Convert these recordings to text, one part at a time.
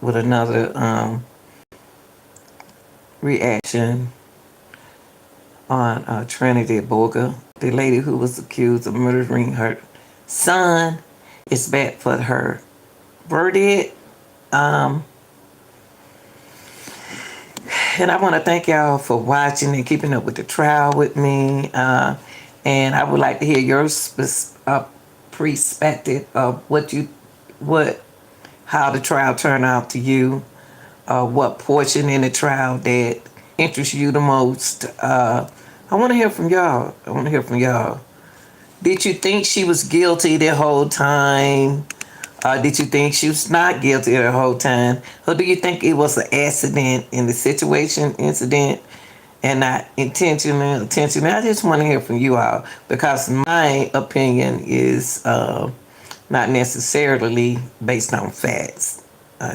with another reaction on Trinity Poague, the lady who was accused of murdering her son. Is back for her verdict. Um, and I want to thank y'all for watching and keeping up with the trial with me. And I would like to hear your perspective of what, how the trial turned out to you. What portion in the trial that interests you the most. I want to hear from y'all. I want to hear from y'all. Did you think she was guilty the whole time? Did you think she was not guilty the whole time? Or do you think it was an accident in the situation, incident, and not intentional? I just want to hear from you all because my opinion is not necessarily based on facts.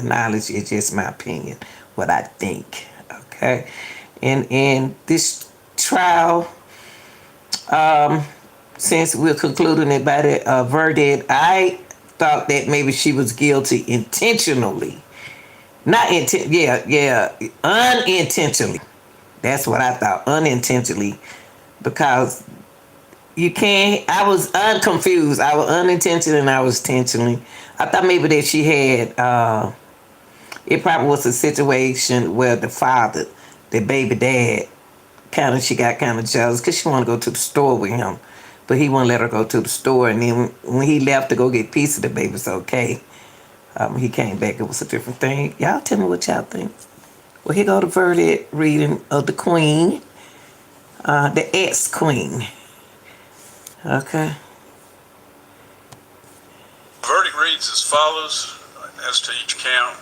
Knowledge is just my opinion, what I think. Okay, and in this trial, since we're concluding it by the verdict, I thought that maybe she was guilty intentionally, not unintentionally. That's what I thought, unintentionally, because you can't. I was unconfused. I was unintentionally and I was intentionally. I thought maybe that she had. It probably was a situation where the father, the baby dad, she got kind of jealous because she wanted to go to the store with him, but he wouldn't let her go to the store. And then when he left to go get a piece of the baby, it's okay. He came back, it was a different thing. Y'all tell me what y'all think. Well, here go the verdict reading of the queen, the ex-queen. Okay. The verdict reads as follows as to each count.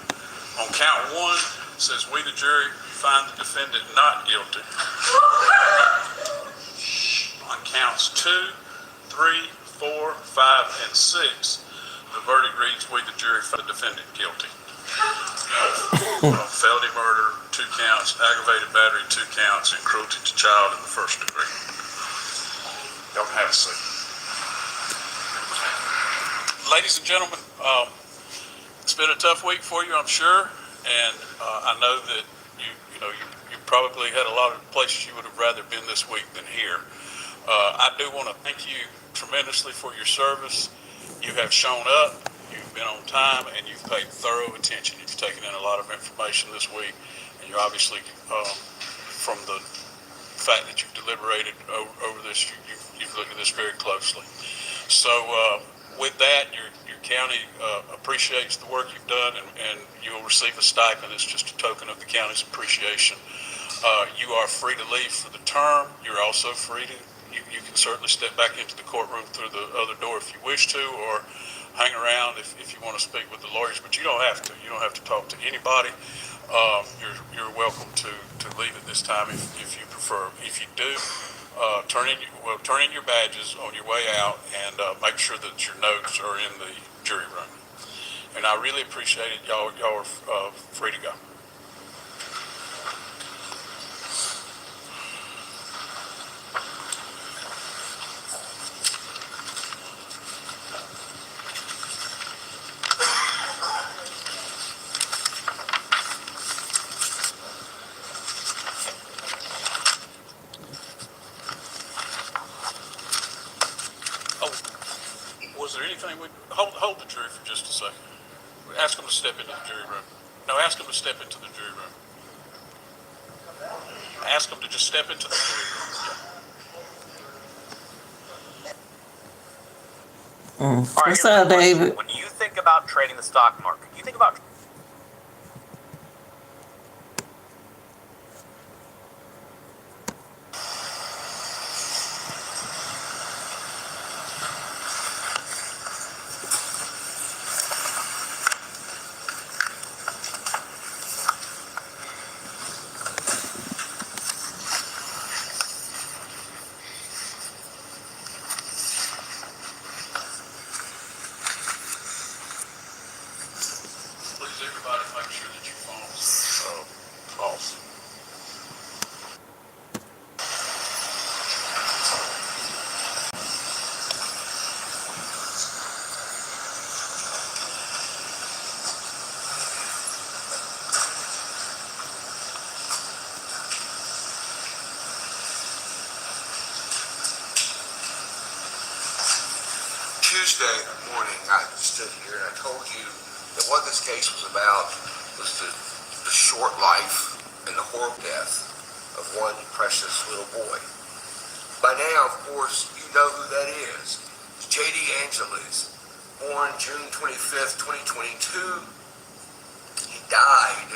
On count one, it says, we the jury find the defendant not guilty. On counts 2, 3, 4, 5, and 6, the verdict reads, we the jury find the defendant guilty. Felony murder, 2 counts, aggravated battery, 2 counts, and cruelty to child in the first degree. Y'all can have a seat. Ladies and gentlemen, it's been a tough week for you, I'm sure, and I know that you probably had a lot of places you would have rather been this week than here. I do want to thank you tremendously for your service. You have shown up, you've been on time, and you've paid thorough attention. You've taken in a lot of information this week, and you obviously, from the fact that you've deliberated over this, you've looked at this very closely. So with that, your county appreciates the work you've done, and you'll receive a stipend. It's just a token of the county's appreciation. You are free to leave for the term. You're also free to, you can certainly step back into the courtroom through the other door if you wish to, or hang around if you want to speak with the lawyers, but you don't have to. You don't have to talk to anybody. You're welcome to leave at this time if you prefer. If you do, turn in your badges on your way out, and make sure that your notes are in the jury room. And I really appreciate it. Y'all are free to go. Was there anything we hold the jury for just a second? Ask them to step into the jury room. No, ask them to step into the jury room. Ask them to just step into the jury room. All right, what's up, David? When you think about trading the stock market, you think about Tuesday morning, I stood here and I told you that what this case was about was the short life and the horrible death of one precious little boy. By now, of course, you know who that is. It's J.D. Angeles, born June 25th, 2022. He died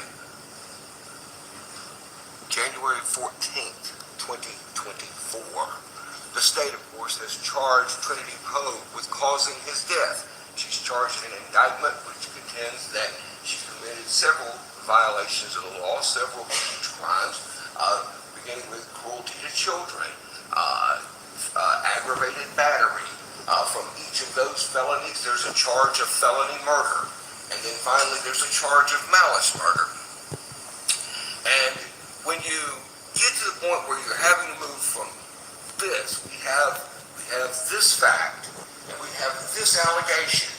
January 14th, 2024. The state, of course, has charged Trinity Poague with causing his death. She's charged in an indictment which contends that she committed several violations of the law, several huge crimes, beginning with cruelty to children, aggravated battery. From each of those felonies, there's a charge of felony murder. And then finally, there's a charge of malice murder. And when you get to the point where you're having to move from this, we have this fact, and we have this allegation.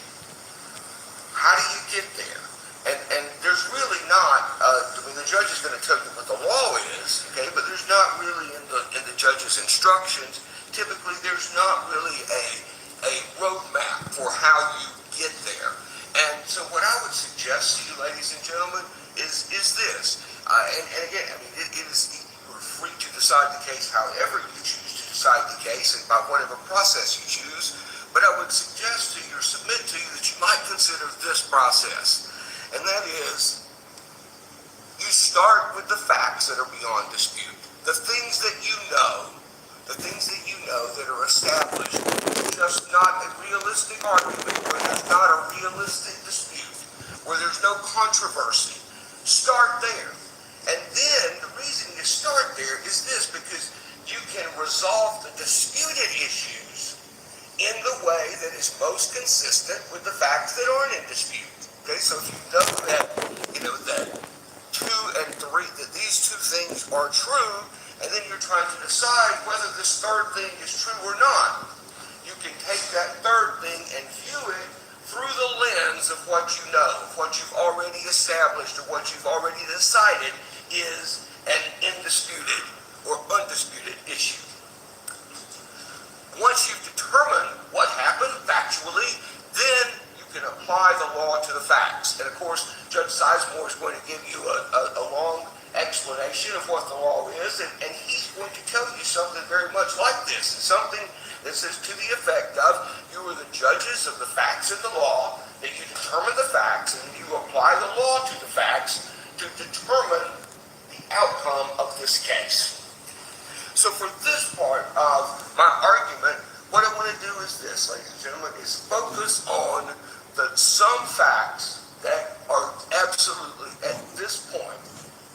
How do you get there? And there's really not, the judge is going to tell you what the law is, okay, but there's not really in the judge's instructions, typically there's not really a roadmap for how you get there. And so what I would suggest to you, ladies and gentlemen, is this. And again, I mean, you're free to decide the case however you choose to decide the case and by whatever process you choose. But I would suggest to you or submit to you that you might consider this process. And that is, you start with the facts that are beyond dispute. The things that you know that are established. Just not a realistic argument, where there's not a realistic dispute, where there's no controversy. Start there. And then the reason you start there is this, because you can resolve the disputed issues in the way that is most consistent with the facts that aren't in dispute. Okay, so if you know that, that 2 and 3, that these two things are true, and then you're trying to decide whether this third thing is true or not, you can take that third thing and view it through the lens of what you know, of what you've already established, or what you've already decided is an indisputed or undisputed issue. Once you've determined what happened factually, then you can apply the law to the facts. And of course, Judge Sizemore is going to give you a long explanation of what the law is, and he's going to tell you something very much like this, something that says to the effect of, you are the judges of the facts of the law, that you determine the facts, and you apply the law to the facts to determine the outcome of this case. So for this part of my argument, what I want to do is this, ladies and gentlemen, is focus on some facts that are absolutely, at this point,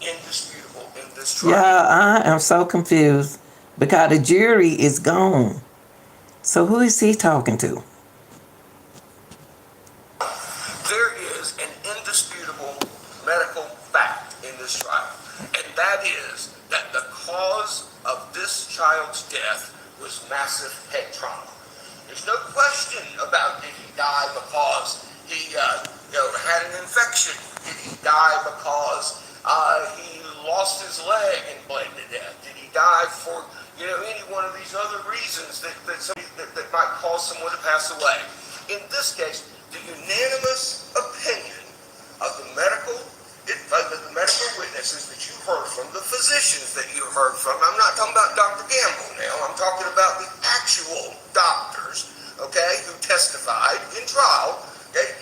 indisputable in this trial. Yeah, I am so confused because the jury is gone. So who is he talking to? There is an indisputable medical fact in this trial, and that is that the cause of this child's death was massive head trauma. There's no question about did he die because he had an infection? Did he die because he lost his leg and bled to death? Did he die for any one of these other reasons that might cause someone to pass away? In this case, the unanimous opinion of the medical witnesses that you heard from, the physicians that you heard from, I'm not talking about Dr. Gamble now, I'm talking about the actual doctors, okay, who testified in trial, okay,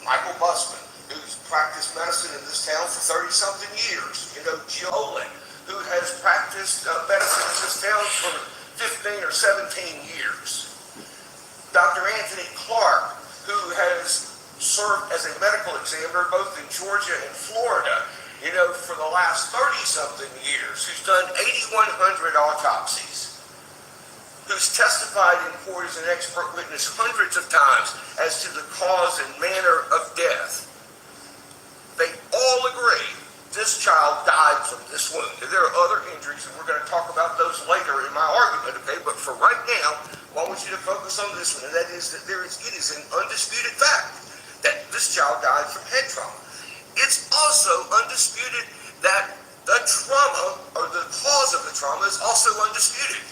Michael Busman, who's practiced medicine in this town for 30-something years, Jill Olin, who has practiced medicine in this town for 15 or 17 years. Dr. Anthony Clark, who has served as a medical examiner both in Georgia and Florida, for the last 30-something years, who's done 8,100 autopsies, who's testified in court as an expert witness hundreds of times as to the cause and manner of death. They all agree this child died from this wound. And there are other injuries, and we're going to talk about those later in my argument, okay? But for right now, I want you to focus on this one, and that is that it is an undisputed fact that this child died from head trauma. It's also undisputed that the trauma, or the cause of the trauma, is also undisputed.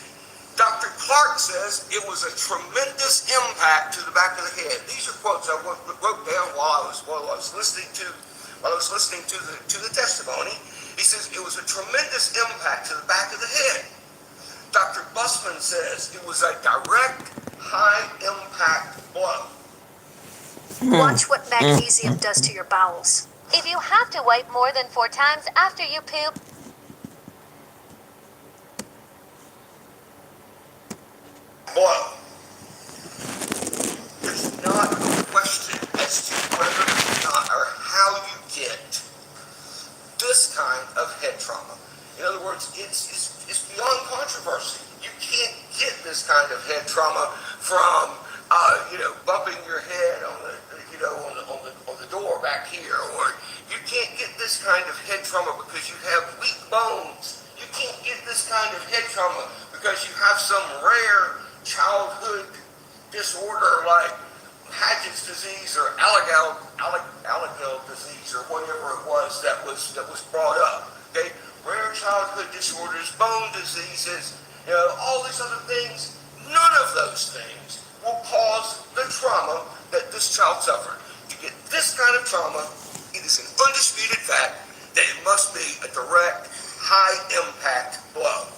Dr. Clark says it was a tremendous impact to the back of the head. These are quotes I wrote down while I was listening to the testimony. He says it was a tremendous impact to the back of the head. Dr. Busman says it was a direct, high-impact blow. Watch what magnesium does to your bowels. If you have to wipe more than 4 times after you poop, Blow. There's not a question as to whether or not or how you get this kind of head trauma. In other words, it's beyond controversy. You can't get this kind of head trauma from bumping your head on the door back here, or you can't get this kind of head trauma because you have weak bones. You can't get this kind of head trauma because you have some rare childhood disorder like Pageant's disease or Alagille disease or whatever it was that was brought up. Okay, rare childhood disorders, bone diseases, all these other things. None of those things will cause the trauma that this child suffered. To get this kind of trauma, it is an undisputed fact that it must be a direct, high-impact blow.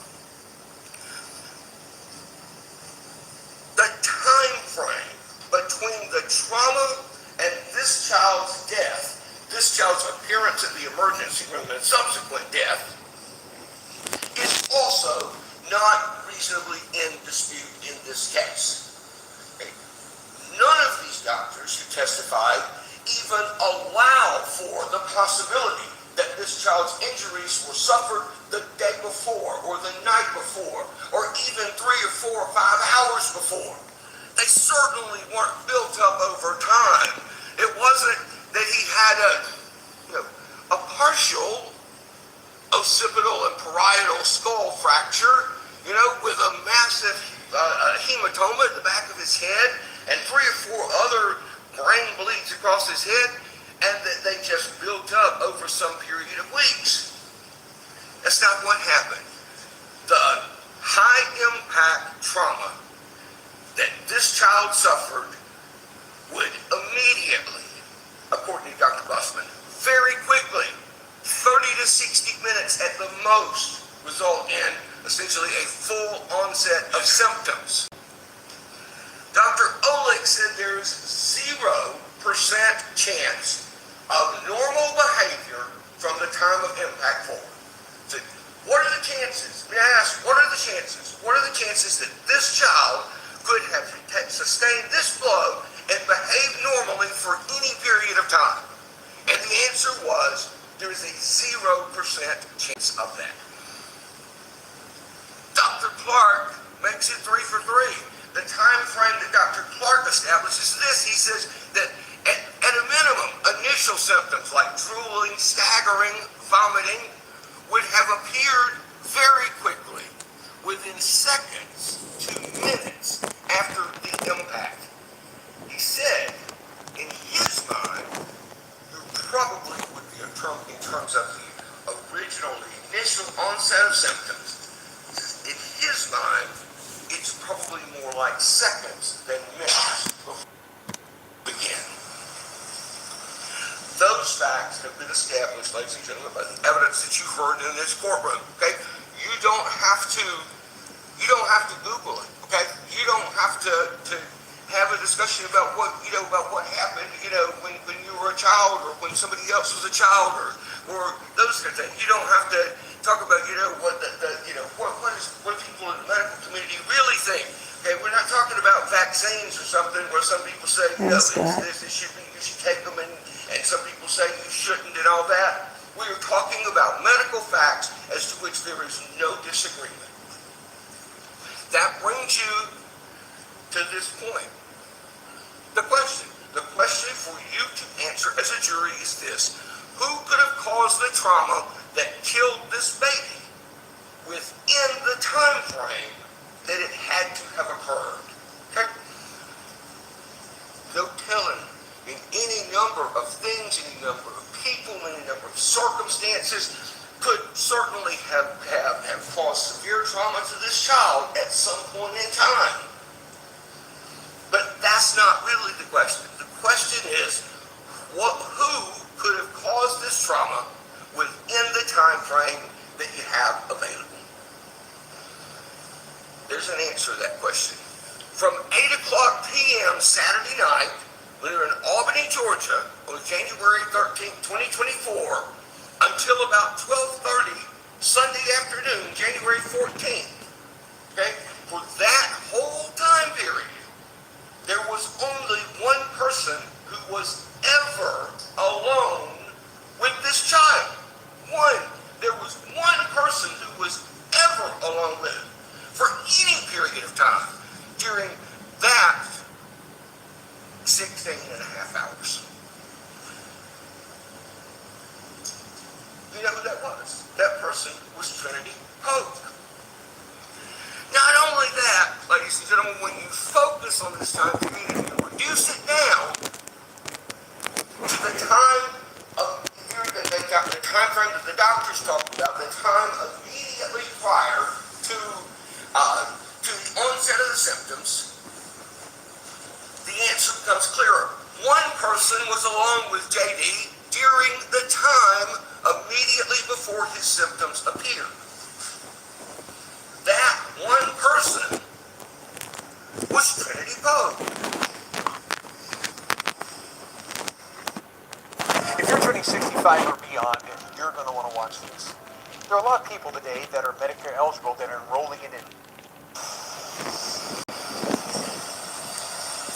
The time frame between the trauma and this child's death, this child's appearance in the emergency room and subsequent death, is also not reasonably in dispute in this case. Okay. None of these doctors who testified even allow for the possibility that this child's injuries were suffered the day before or the night before or even 3 or 4 or 5 hours before. They certainly weren't built up over time. It wasn't that he had a partial occipital and parietal skull fracture, with a massive hematoma at the back of his head and 3 or 4 other brain bleeds across his head, and that they just built up over some period of weeks. That's not what happened. The high-impact trauma that this child suffered would immediately, according to Dr. Busman, very quickly, 30 to 60 minutes at the most, result in essentially a full onset of symptoms. Dr. Oleg said there's 0% chance of normal behavior from the time of impact forward. So what are the chances? May I ask, what are the chances? What are the chances that this child could have sustained this blow and behaved normally for any period of time? And the answer was, there is a 0% chance of that. Dr. Clark makes it 3 for 3. The time frame that Dr. Clark establishes this, he says that at a minimum, initial symptoms like drooling, staggering, vomiting would have appeared very quickly, within seconds to minutes after the impact. He said, in his mind, there probably would be in terms of the initial onset of symptoms. In his mind, it's probably more like seconds than minutes before we begin. Those facts have been established, ladies and gentlemen, by the evidence that you heard in this courtroom. Okay, you don't have to Google it. Okay, you don't have to have a discussion about what happened, when you were a child or when somebody else was a child or those kind of things. You don't have to talk about what people in the medical community really think. Okay, we're not talking about vaccines or something where some people say you should take them and some people say you shouldn't and all that. We are talking about medical facts as to which there is no disagreement. That brings you to this point. The question for you to answer as a jury is this: who could have caused the trauma that killed this baby within the time frame that it had to have occurred? Okay? No telling, in any number of things, any number of people, any number of circumstances, could certainly have caused severe trauma to this child at some point in time. But that's not really the question. The question is, who could have caused this trauma within the time frame that you have available? There's an answer to that question. From 8 p.m. Saturday night, we were in Albany, Georgia, on January 13th, 2024, until about 12:30 Sunday afternoon, January 14th. Okay? For that whole time period, there was only one person who was ever alone with this child. One. There was one person who was ever alone with him for any period of time during that 16 and a half hours. You know who that was? That person was Trinity Poague. Not only that, ladies and gentlemen, when you focus on this time period and you reduce it down to the time of the time frame that the doctors talked about, the time immediately prior to the onset of the symptoms, the answer becomes clearer. One person was alone with JD during the time immediately before his symptoms appeared. That one person was Trinity Poague. If you're turning 65 or beyond, you're going to want to watch this. There are a lot of people today that are Medicare eligible that are enrolling in it.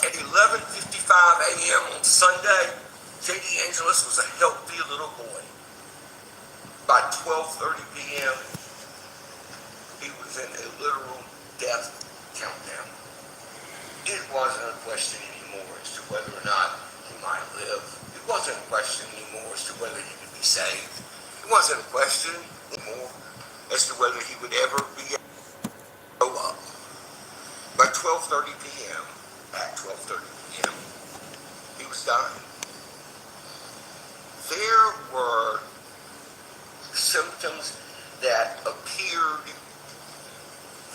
At 11:55 a.m. on Sunday, J.D. Angelus was a healthy little boy. By 12:30 p.m., he was in a literal death countdown. It wasn't a question anymore as to whether or not he might live. It wasn't a question anymore as to whether he could be saved. It wasn't a question anymore as to whether he would ever be able to grow up. By 12:30 p.m., at 12:30 p.m., he was dying. There were symptoms that appeared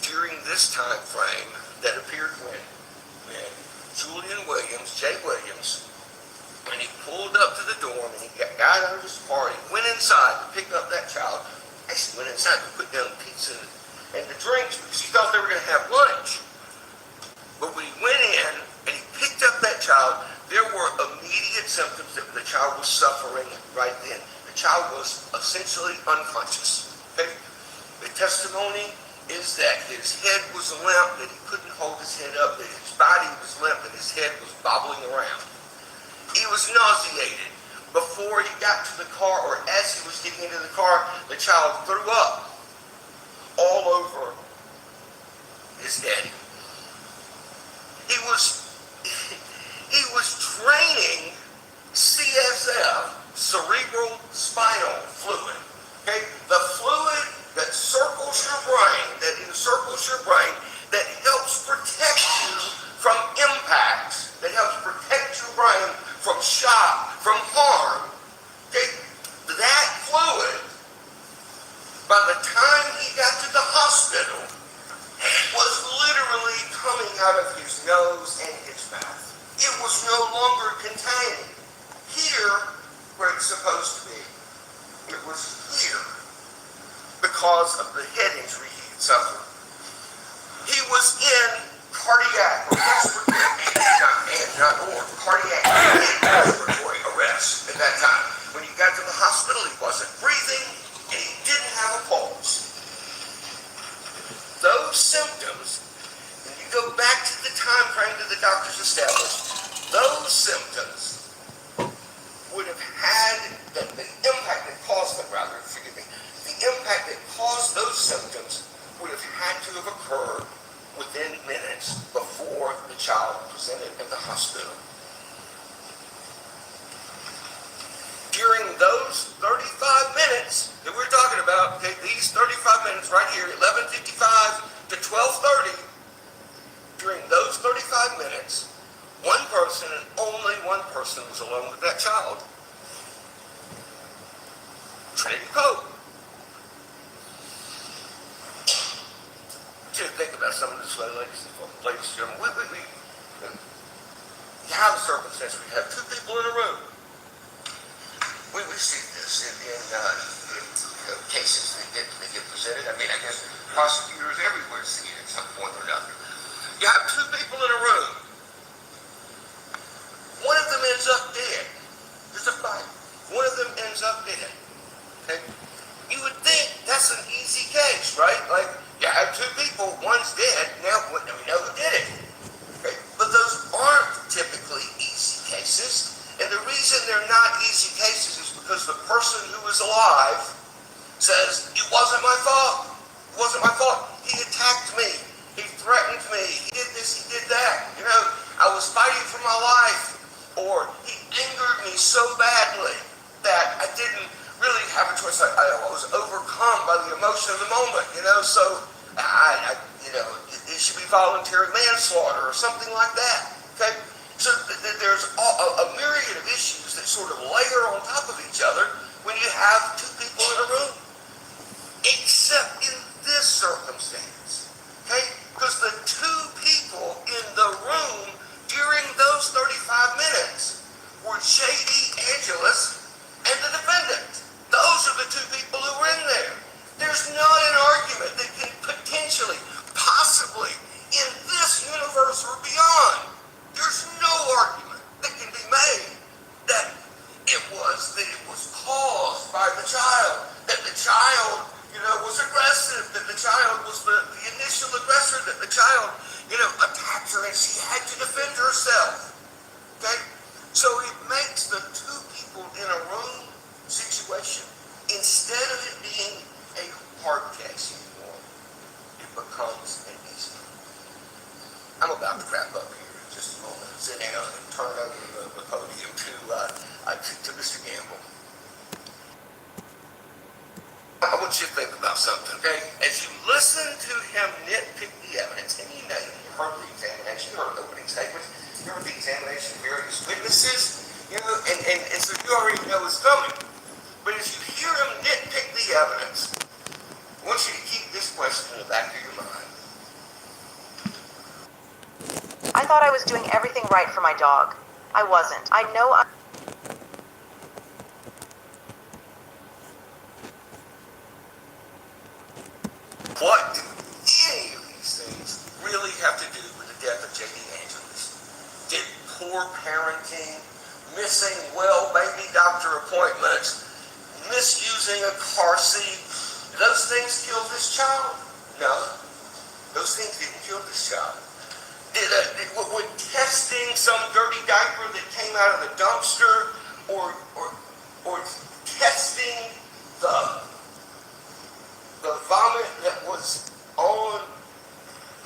during this time frame that appeared when Julian Williams, Jay Williams, when he pulled up to the dorm and he got out of his car, he went inside to pick up that child. Actually went inside to put down the pizza and the drinks because he thought they were going to have lunch. But when he went in and he picked up that child, there were immediate symptoms that the child was suffering right then. The child was essentially unconscious. Okay? The testimony is that his head was limp, that he couldn't hold his head up, that his body was limp, and his head was bobbling around. He was nauseated. Before he got to the car, or as he was getting into the car, the child threw up all over his daddy. He was draining CSF, cerebral spinal fluid. Okay? The fluid that circles your brain, that encircles your brain, that helps protect you from impacts, that helps protect your brain from shock, from harm. Okay? That fluid, by the time he got to the hospital, was literally coming out of his nose and his mouth. It was no longer contained here where it's supposed to be. It was here because of the head injury he had suffered. He was in cardiac respiratory arrest at that time. When he got to the hospital, he wasn't breathing and he didn't have a pulse. Those symptoms, when you go back to the time frame that the doctors established, those symptoms would have had the impact that caused them, the impact that caused those symptoms would have had to have occurred within minutes before the child presented at the hospital. During those 35 minutes that we're talking about, okay, these 35 minutes right here, 11:55 to 12:30, during those 35 minutes, one person and only one person was alone with that child. Trinity Poague. ladies and gentlemen, you have a circumstance where you have two people in a room. We see this in cases that get presented. I mean, I guess prosecutors everywhere see it at some point or another. You have two people in a room. One of them ends up dead. There's a fight. One of them ends up dead. Okay? You would think that's an easy case, right? Like, you have two people, one's dead, now we know who did it. Okay? But those aren't typically easy cases. And the reason they're not easy cases is because the person who is alive says, it wasn't my fault. It wasn't my fault. He attacked me. He threatened me. He did this, he did that. You know, I was fighting for my life. Or he angered me so badly that I didn't really have a choice. I was overcome by the emotion of the moment, you know, so it should be voluntary manslaughter or something like that, okay? So there's a myriad of issues that sort of layer on top of each other when you have two people in a room. Except in this circumstance, okay? Because the two people in the room during those 35 minutes were J.D. Angelus and the defendant. Those are the two people who were in there. There's not an argument that can potentially, possibly, in this universe or beyond, there's no argument that can be made that it was caused by the child, that the child, was aggressive, that the child was the initial aggressor, that the child, attacked her and she had to defend herself. Okay? So it makes the two people in a room situation, instead of it being a hard case anymore, it becomes an easy one. I'm about to wrap up here in just a moment. Sit down and turn over the podium to Mr. Gamble. I want you to think about something, okay? As you listen to him nitpick the evidence, and you heard the examination, you heard the opening statements, you heard the examination of various witnesses, and so you already know it's coming. But as you hear him nitpick the evidence, I want you to keep this question in the back of your mind. I thought I was doing everything right for my dog. I wasn't. I know What do any of these things really have to do with the death of J.D. Angelus? Did poor parenting, missing baby doctor appointments, misusing a car seat, those things kill this child? No, those things didn't kill this child. Would testing some dirty diaper that came out of the dumpster, or testing the vomit that was on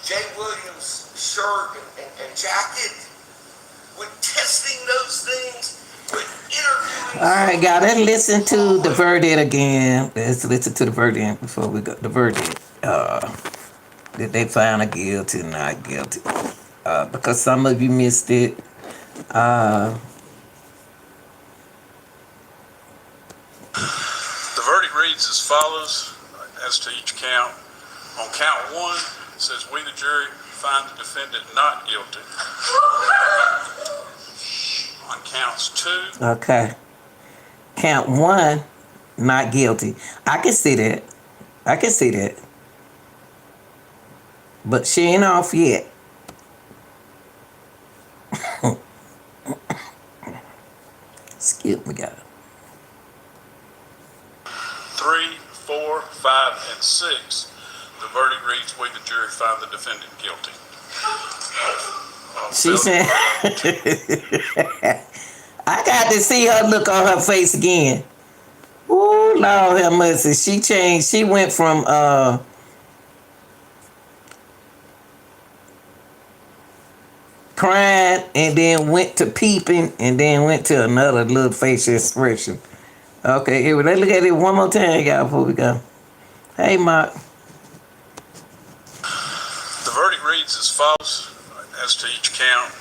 Jay Williams' shirt and jacket, with testing those things, with interviewing... All right, guys, let's listen to the verdict again. Let's listen to the verdict before we go. The verdict. Did they find her guilty or not guilty? Because some of you missed it. The verdict reads as follows, as to each count. On count one, it says, we, the jury, find the defendant not guilty. On counts two. Okay. Count one, not guilty. I can see that. But she ain't off yet. Excuse me, guys. 3, 4, 5, and 6, the verdict reads, we, the jury, find the defendant guilty. She said, I got to see her look on her face again. Ooh, Lord have mercy. She changed. She went from crying and then went to peeping and then went to another little facial expression. Okay, here, let's look at it one more time, y'all, before we go. Hey, Mark. The verdict reads as follows, as to each count.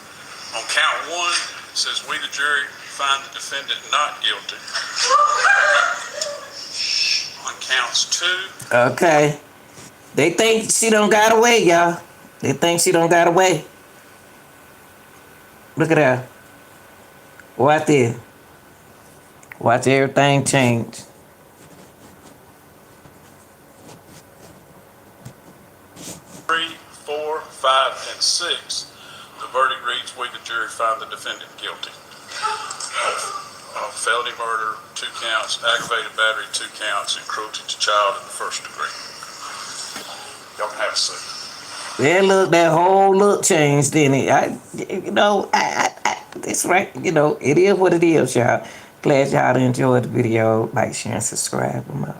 On count one, it says, we, the jury, find the defendant not guilty. On counts two. Okay. They think she done got away, y'all. They think she don't got away. Look at her. Watch this. Watch everything change. 3, 4, 5, and 6, the verdict reads, we, the jury, find the defendant guilty of felony murder, 2 counts, aggravated battery, 2 counts, and cruelty to child in the first degree. Y'all can have a seat. Yeah, look, that whole look changed, didn't it? It's right. You know, it is what it is, y'all. Glad y'all enjoyed the video. Like, share, and subscribe. I'm out.